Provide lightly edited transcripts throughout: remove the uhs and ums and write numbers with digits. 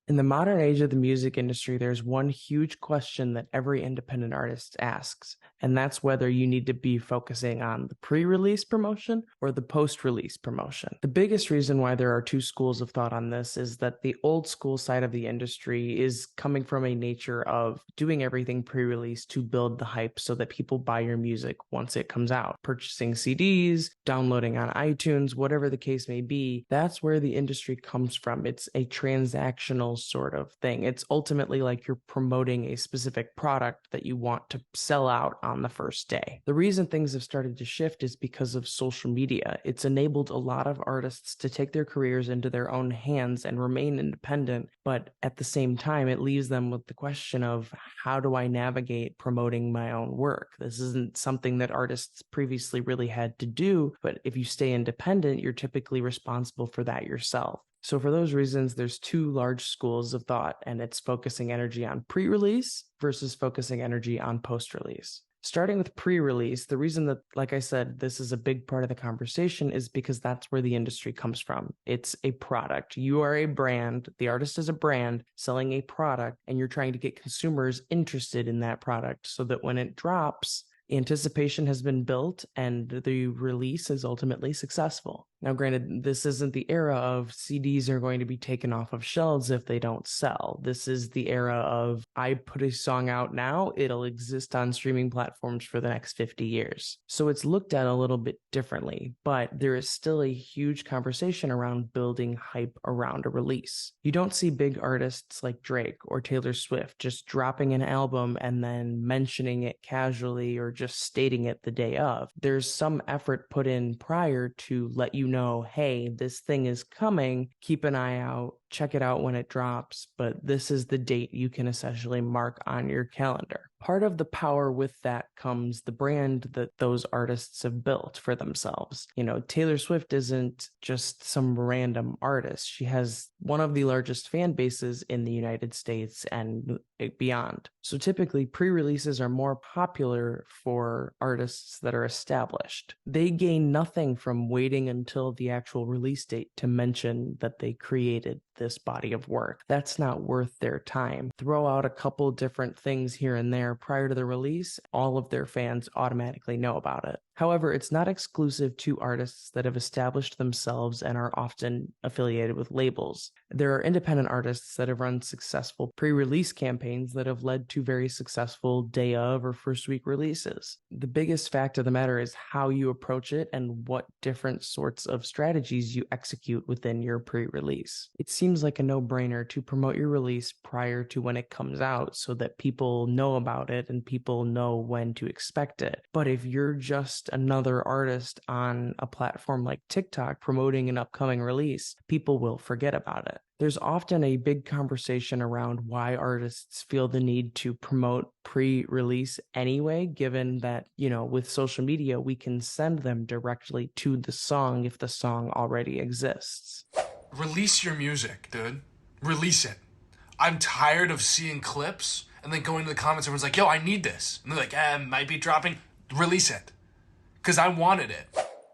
In the modern age of the music industry, there's one huge question that every independent artist asks, and that's whether you need to be focusing on the pre-release promotion or the post-release promotion. The biggest reason why there are two schools of thought on this is that the old school side of the industry is coming from a nature of doing everything pre-release to build the hype so that people buy your music once it comes out, purchasing CDs, downloading on iTunes, whatever the case may be. That's where the industry comes from. It's a transactional sort of thing. It's ultimately like you're promoting a specific product that you want to sell out on the first day. The reason things have started to shift is because of social media. It's enabled a lot of artists to take their careers into their own hands and remain independent, but at the same time, it leaves them with the question of how do I navigate promoting my own work? This isn't something that artists previously really had to do, but if you stay independent, you're typically responsible for that yourself. So for those reasons, there's two large schools of thought, and it's focusing energy on pre-release versus focusing energy on post-release. Starting with pre-release, the reason that, like I said, this is a big part of the conversation is because that's where the industry comes from. It's a product. You are a brand. The artist is a brand selling a product, and you're trying to get consumers interested in that product so that when it drops, anticipation has been built and the release is ultimately successful. Now, granted, this isn't the era of CDs are going to be taken off of shelves if they don't sell. This is the era of I put a song out now, it'll exist on streaming platforms for the next 50 years. So it's looked at a little bit differently, but there is still a huge conversation around building hype around a release. You don't see big artists like Drake or Taylor Swift just dropping an album and then mentioning it casually or just stating it the day of. There's some effort put in prior to let you know, hey, this thing is coming, keep an eye out, check it out when it drops, but this is the date you can essentially mark on your calendar. Part of the power with that comes the brand that those artists have built for themselves. You know, Taylor Swift isn't just some random artist. She has one of the largest fan bases in the United States and beyond. So typically pre-releases are more popular for artists that are established. They gain nothing from waiting until the actual release date to mention that they created this body of work. That's not worth their time. Throw out a couple different things here and there prior to the release, all of their fans automatically know about it. However, it's not exclusive to artists that have established themselves and are often affiliated with labels. There are independent artists that have run successful pre-release campaigns that have led to very successful day of or first week releases. The biggest fact of the matter is how you approach it and what different sorts of strategies you execute within your pre-release. It seems like a no-brainer to promote your release prior to when it comes out so that people know about it and people know when to expect it. But if you're just another artist on a platform like TikTok promoting an upcoming release, people will forget about it. There's often a big conversation around why artists feel the need to promote pre-release anyway, given that, with social media, we can send them directly to the song if the song already exists. Release your music, dude. Release it. I'm tired of seeing clips and then going to the comments, everyone's like, yo, I need this. And they're like, it might be dropping. Release it. Because I wanted it.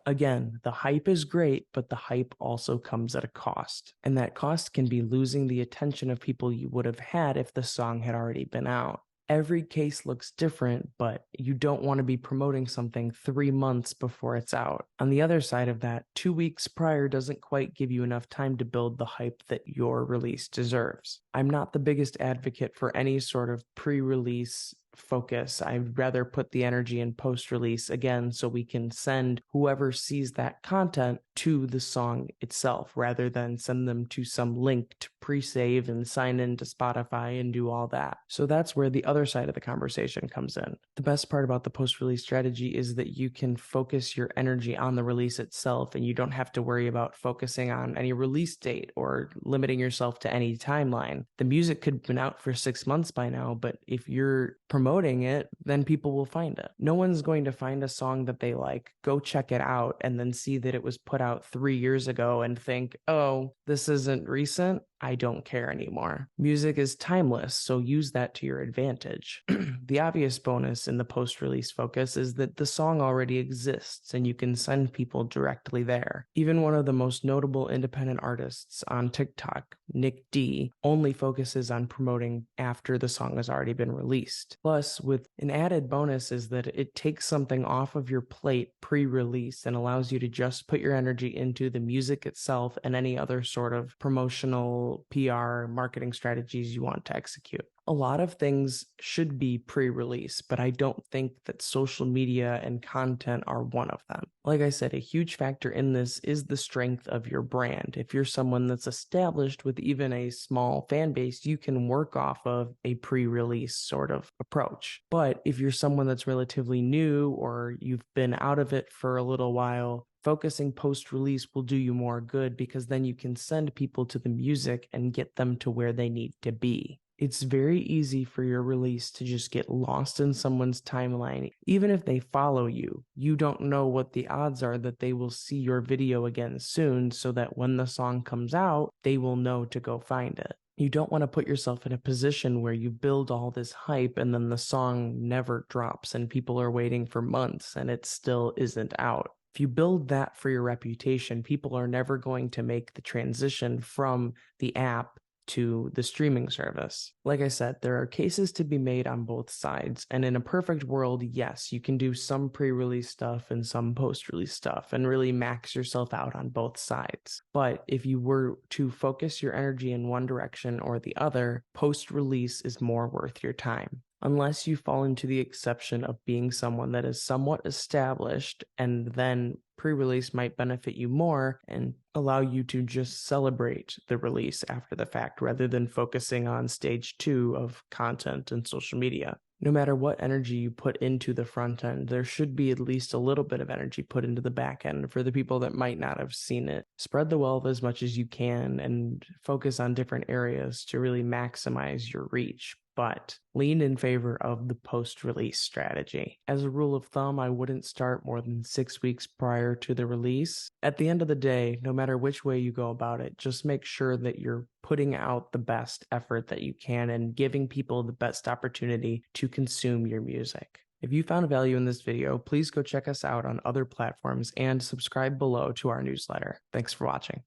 Again, the hype is great, but the hype also comes at a cost. And that cost can be losing the attention of people you would have had if the song had already been out. Every case looks different, but you don't want to be promoting something 3 months before it's out. On the other side of that, 2 weeks prior doesn't quite give you enough time to build the hype that your release deserves. I'm not the biggest advocate for any sort of pre-release focus. I'd rather put the energy in post-release again so we can send whoever sees that content to the song itself rather than send them to some link to pre-save and sign into Spotify and do all that. So that's where the other side of the conversation comes in. The best part about the post-release strategy is that you can focus your energy on the release itself and you don't have to worry about focusing on any release date or limiting yourself to any timeline. The music could have been out for 6 months by now, but if you're promoting it, then people will find it. No one's going to find a song that they like, go check it out, and then see that it was put out 3 years ago and think, oh, this isn't recent. I don't care anymore. Music is timeless, so use that to your advantage. The obvious bonus in the post-release focus is that the song already exists and you can send people directly there. Even one of the most notable independent artists on TikTok, Nick D, only focuses on promoting after the song has already been released. Plus, with an added bonus is that it takes something off of your plate pre-release and allows you to just put your energy into the music itself and any other sort of promotional PR marketing strategies you want to execute. A lot of things should be pre-release, but I don't think that social media and content are one of them. Like I said, a huge factor in this is the strength of your brand. If you're someone that's established with even a small fan base, you can work off of a pre-release sort of approach. But if you're someone that's relatively new or you've been out of it for a little while, focusing post-release will do you more good because then you can send people to the music and get them to where they need to be. It's very easy for your release to just get lost in someone's timeline. Even if they follow you, you don't know what the odds are that they will see your video again soon, so that when the song comes out, they will know to go find it. You don't want to put yourself in a position where you build all this hype and then the song never drops and people are waiting for months and it still isn't out. If you build that for your reputation, people are never going to make the transition from the app to the streaming service. Like I said, there are cases to be made on both sides, and in a perfect world, yes, you can do some pre-release stuff and some post-release stuff and really max yourself out on both sides. But if you were to focus your energy in one direction or the other, post-release is more worth your time. Unless you fall into the exception of being someone that is somewhat established, and then pre-release might benefit you more and allow you to just celebrate the release after the fact rather than focusing on stage 2 of content and social media. No matter what energy you put into the front end, there should be at least a little bit of energy put into the back end for the people that might not have seen it. Spread the wealth as much as you can and focus on different areas to really maximize your reach, but lean in favor of the post-release strategy. As a rule of thumb, I wouldn't start more than 6 weeks prior to the release. At the end of the day, no matter which way you go about it, just make sure that you're putting out the best effort that you can and giving people the best opportunity to consume your music. If you found value in this video, please go check us out on other platforms and subscribe below to our newsletter. Thanks for watching.